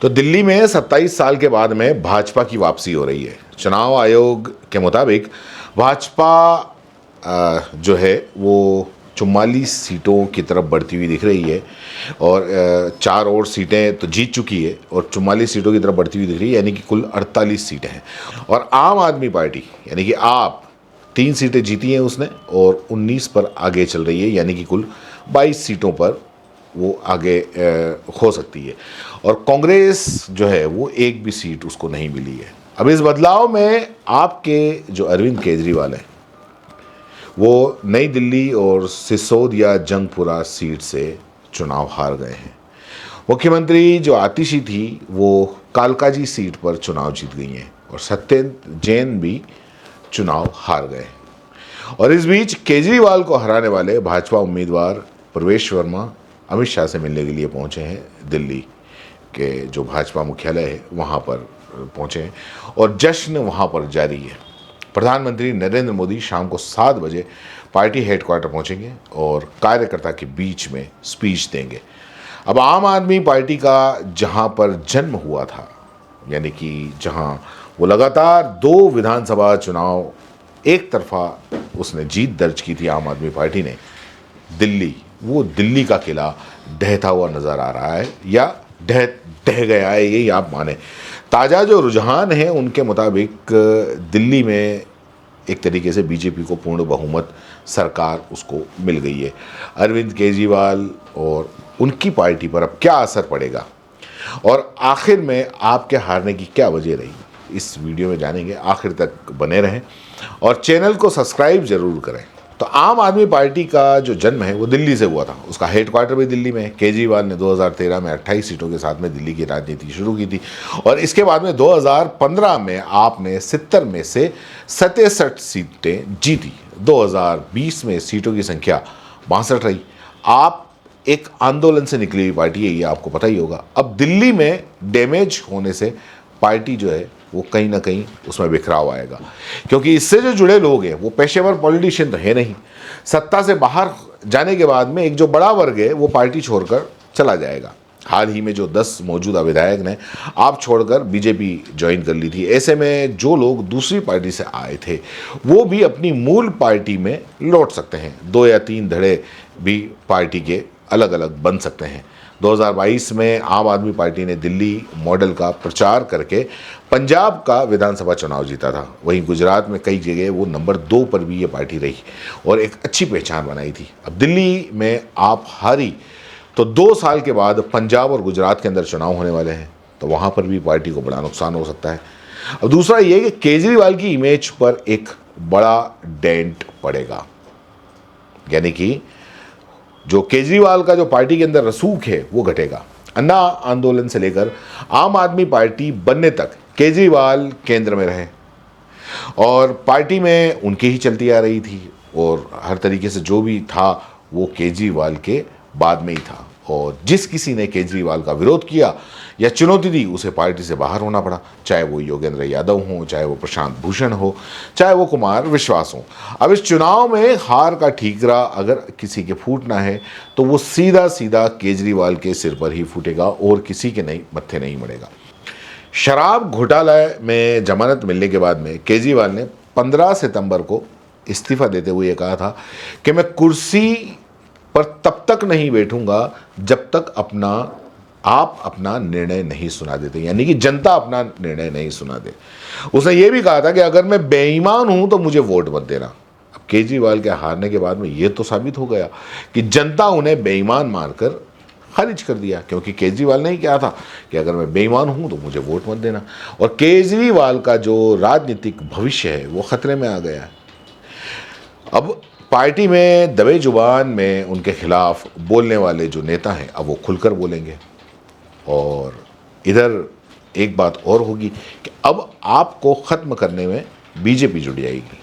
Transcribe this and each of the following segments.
तो दिल्ली में 27 साल के बाद में भाजपा की वापसी हो रही है। चुनाव आयोग के मुताबिक भाजपा जो है वो 44 सीटों की तरफ बढ़ती हुई दिख रही है और 4 और सीटें तो जीत चुकी है और 44 सीटों की तरफ बढ़ती हुई दिख रही है, यानी कि कुल 48 सीटें हैं। और आम आदमी पार्टी यानी कि आप 3 सीटें जीती हैं उसने और 19 पर आगे चल रही है, यानी कि कुल 22 सीटों पर वो आगे हो सकती है। और कांग्रेस जो है वो एक भी सीट उसको नहीं मिली है। अब इस बदलाव में आपके जो अरविंद केजरीवाल हैं वो नई दिल्ली और सिसोदिया जंगपुरा सीट से चुनाव हार गए हैं। मुख्यमंत्री जो आतिशी थी वो कालकाजी सीट पर चुनाव जीत गई हैं और सत्येंद्र जैन भी चुनाव हार गए। और इस बीच केजरीवाल को हराने वाले भाजपा उम्मीदवार प्रवेश वर्मा अमित शाह से मिलने के लिए पहुंचे हैं। दिल्ली के जो भाजपा मुख्यालय है वहां पर पहुंचे हैं और जश्न वहां पर जारी है। प्रधानमंत्री नरेंद्र मोदी शाम को 7 बजे पार्टी हेडक्वार्टर पहुंचेंगे और कार्यकर्ता के बीच में स्पीच देंगे। अब आम आदमी पार्टी का जहां पर जन्म हुआ था, यानी कि जहां वो लगातार 2 विधानसभा चुनाव एक तरफा उसने जीत दर्ज की थी आम आदमी पार्टी ने, दिल्ली, वो दिल्ली का किला ढहता हुआ नज़र आ रहा है या ढह गया है, यही आप माने। ताज़ा जो रुझान है उनके मुताबिक दिल्ली में एक तरीके से बीजेपी को पूर्ण बहुमत सरकार उसको मिल गई है। अरविंद केजरीवाल और उनकी पार्टी पर अब क्या असर पड़ेगा और आखिर में आपके हारने की क्या वजह रही, इस वीडियो में जानेंगे। आखिर तक बने रहें और चैनल को सब्सक्राइब जरूर करें। तो आम आदमी पार्टी का जो जन्म है वो दिल्ली से हुआ था, उसका हेडक्वार्टर भी दिल्ली में है। केजरीवाल ने 2013 में 28 सीटों के साथ में दिल्ली की राजनीति शुरू की थी और इसके बाद में 2015 में आपने 70 में से 67 सीटें जीती। 2020 में सीटों की संख्या 62 रही। आप एक आंदोलन से निकली हुई पार्टी है, ये आपको पता ही होगा। अब दिल्ली में डैमेज होने से पार्टी जो है वो कहीं ना कहीं उसमें बिखराव आएगा, क्योंकि इससे जो जुड़े लोग हैं वो पेशेवर पॉलिटिशियन तो है नहीं। सत्ता से बाहर जाने के बाद में एक जो बड़ा वर्ग है वो पार्टी छोड़कर चला जाएगा। हाल ही में जो 10 मौजूदा विधायक ने आप छोड़कर बीजेपी ज्वाइन कर ली थी, ऐसे में जो लोग दूसरी पार्टी से आए थे वो भी अपनी मूल पार्टी में लौट सकते हैं। 2 या 3 धड़े भी पार्टी के अलग अलग बन सकते हैं। 2022 में आम आदमी पार्टी ने दिल्ली मॉडल का प्रचार करके पंजाब का विधानसभा चुनाव जीता था। वहीं गुजरात में कई जगह वो नंबर 2 पर भी ये पार्टी रही और एक अच्छी पहचान बनाई थी। अब दिल्ली में आप हारी तो 2 साल के बाद पंजाब और गुजरात के अंदर चुनाव होने वाले हैं, तो वहाँ पर भी पार्टी को बड़ा नुकसान हो सकता है। अब दूसरा ये कि केजरीवाल की इमेज पर एक बड़ा डेंट पड़ेगा, यानी कि जो केजरीवाल का जो पार्टी के अंदर रसूख है वो घटेगा। अन्ना आंदोलन से लेकर आम आदमी पार्टी बनने तक केजरीवाल केंद्र में रहे और पार्टी में उनकी ही चलती आ रही थी और हर तरीके से जो भी था वो केजरीवाल के बाद में ही था। और जिस किसी ने केजरीवाल का विरोध किया या चुनौती दी उसे पार्टी से बाहर होना पड़ा, चाहे वो योगेंद्र यादव हो, चाहे वो प्रशांत भूषण हो, चाहे वो कुमार विश्वास हो। अब इस चुनाव में हार का ठीकरा अगर किसी के फूटना है तो वो सीधा सीधा केजरीवाल के सिर पर ही फूटेगा और किसी के नहीं मत्थे नहीं मड़ेगा। शराब घोटाला में जमानत मिलने के बाद में केजरीवाल ने 15 सितंबर को इस्तीफा देते हुए कहा था कि मैं कुर्सी पर तब तक नहीं बैठूंगा जब तक आप अपना निर्णय नहीं सुना देते, यानी कि जनता अपना निर्णय नहीं सुना दे। उसने ये भी कहा था कि अगर मैं बेईमान हूं तो मुझे वोट मत देना। अब केजरीवाल के हारने के बाद में ये तो साबित हो गया कि जनता उन्हें बेईमान मानकर खारिज कर दिया, क्योंकि केजरीवाल ने ही कहा था कि अगर मैं बेईमान हूं तो मुझे वोट मत देना। और केजरीवाल का जो राजनीतिक भविष्य है वो खतरे में आ गया है। अब पार्टी में दबे जुबान में उनके खिलाफ बोलने वाले जो नेता हैं अब वो खुलकर बोलेंगे। और इधर एक बात और होगी कि अब आपको ख़त्म करने में बीजेपी जुड़ जाएगी,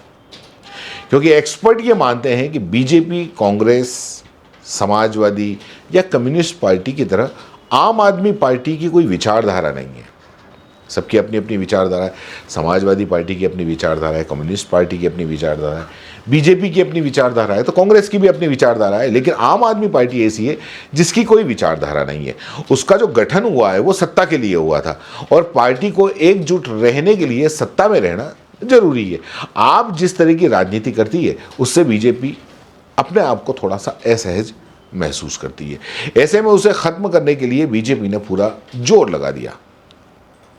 क्योंकि एक्सपर्ट ये मानते हैं कि बीजेपी कांग्रेस, समाजवादी या कम्युनिस्ट पार्टी की तरह आम आदमी पार्टी की कोई विचारधारा नहीं है। सबकी अपनी अपनी विचारधारा है। समाजवादी पार्टी की अपनी विचारधारा है, कम्युनिस्ट पार्टी की अपनी विचारधारा है, बीजेपी की अपनी विचारधारा है, तो कांग्रेस की भी अपनी विचारधारा है। लेकिन आम आदमी पार्टी ऐसी है जिसकी कोई विचारधारा नहीं है। उसका जो गठन हुआ है वो सत्ता के लिए हुआ था, और पार्टी को एकजुट रहने के लिए सत्ता में रहना जरूरी है। आप जिस तरह की राजनीति करती है उससे बीजेपी अपने आप को थोड़ा सा असहज महसूस करती है। ऐसे में उसे खत्म करने के लिए बीजेपी ने पूरा जोर लगा दिया,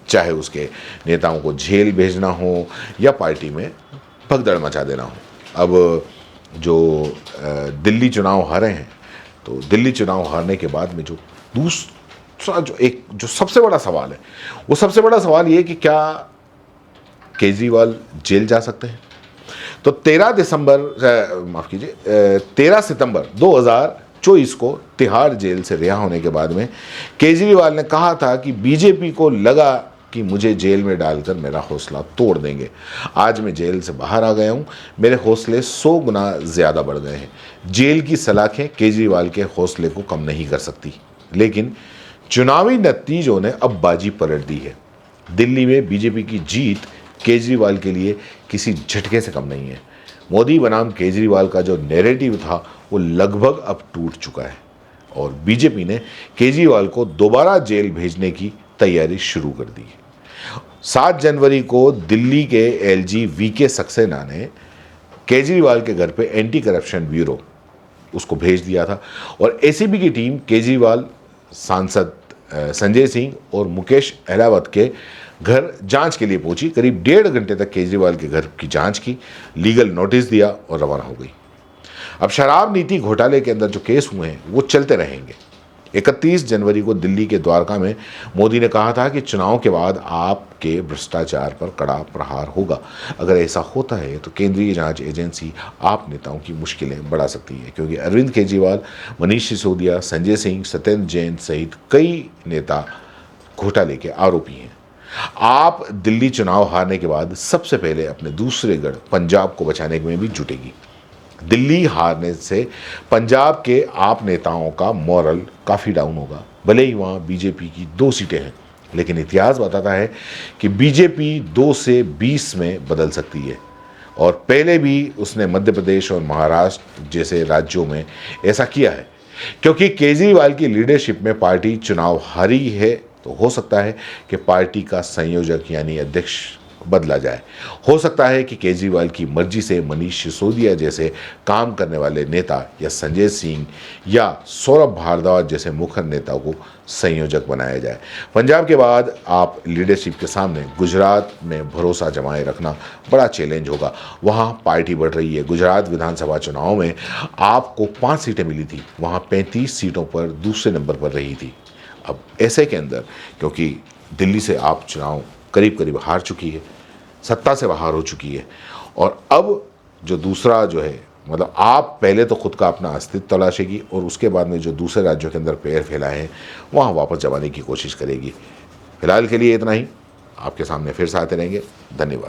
चाहे उसके नेताओं को जेल भेजना हो या पार्टी में भगदड़ मचा देना हो। अब जो दिल्ली चुनाव हारे हैं, तो दिल्ली चुनाव हारने के बाद में जो दूसरा जो सबसे बड़ा सवाल है, वो सबसे बड़ा सवाल ये कि क्या केजरीवाल जेल जा सकते हैं। तो 13 सितंबर 2024 को तिहाड़ जेल से रिहा होने के बाद में केजरीवाल ने कहा था कि बीजेपी को लगा कि मुझे जेल में डालकर मेरा हौसला तोड़ देंगे। आज मैं जेल से बाहर आ गया हूं, मेरे हौसले 100 गुना ज़्यादा बढ़ गए हैं। जेल की सलाखें केजरीवाल के हौसले को कम नहीं कर सकती, लेकिन चुनावी नतीजों ने अब बाजी पलट दी है। दिल्ली में बीजेपी की जीत केजरीवाल के लिए किसी झटके से कम नहीं है। मोदी बनाम केजरीवाल का जो नैरेटिव था वो लगभग अब टूट चुका है, और बीजेपी ने केजरीवाल को दोबारा जेल भेजने की तैयारी शुरू कर दी है। 7 जनवरी को दिल्ली के एलजी वीके सक्सेना ने केजरीवाल के घर पे एंटी करप्शन ब्यूरो उसको भेज दिया था, और एसीबी की टीम केजरीवाल, सांसद संजय सिंह और मुकेश अहलावत के घर जांच के लिए पहुंची। करीब 1.5 घंटे तक केजरीवाल के घर की जांच की, लीगल नोटिस दिया और रवाना हो गई। अब शराब नीति घोटाले के अंदर जो केस हुए हैं वो चलते रहेंगे। 31 जनवरी को दिल्ली के द्वारका में मोदी ने कहा था कि चुनाव के बाद आपके भ्रष्टाचार पर कड़ा प्रहार होगा। अगर ऐसा होता है तो केंद्रीय जांच एजेंसी आप नेताओं की मुश्किलें बढ़ा सकती है, क्योंकि अरविंद केजरीवाल, मनीष सिसोदिया, संजय सिंह, सत्येंद्र जैन सहित कई नेता घोटाले के आरोपी हैं। आप दिल्ली चुनाव हारने के बाद सबसे पहले अपने दूसरे गढ़ पंजाब को बचाने में भी जुटेगी। दिल्ली हारने से पंजाब के आप नेताओं का मॉरल काफ़ी डाउन होगा। भले ही वहाँ बीजेपी की 2 सीटें हैं, लेकिन इतिहास बताता है कि बीजेपी 2 से 20 में बदल सकती है, और पहले भी उसने मध्य प्रदेश और महाराष्ट्र जैसे राज्यों में ऐसा किया है। क्योंकि केजरीवाल की लीडरशिप में पार्टी चुनाव हारी है, तो हो सकता है कि पार्टी का संयोजक यानी अध्यक्ष बदला जाए। हो सकता है कि केजरीवाल की मर्जी से मनीष सिसोदिया जैसे काम करने वाले नेता या संजय सिंह या सौरभ भारद्वाज जैसे मुखर नेताओं को संयोजक बनाया जाए। पंजाब के बाद आप लीडरशिप के सामने गुजरात में भरोसा जमाए रखना बड़ा चैलेंज होगा। वहाँ पार्टी बढ़ रही है। गुजरात विधानसभा चुनाव में आपको 5 सीटें मिली थी, वहाँ 35 सीटों पर दूसरे नंबर पर रही थी। अब ऐसे के अंदर, क्योंकि दिल्ली से आप चुनाव करीब करीब हार चुकी है, सत्ता से बाहर हो चुकी है, और अब जो दूसरा जो है, मतलब आप पहले तो खुद का अपना अस्तित्व तलाशेगी, और उसके बाद में जो दूसरे राज्यों के अंदर पैर फैलाए हैं वहाँ वापस जमाने की कोशिश करेगी। फिलहाल के लिए इतना ही। आपके सामने फिर से आते रहेंगे। धन्यवाद।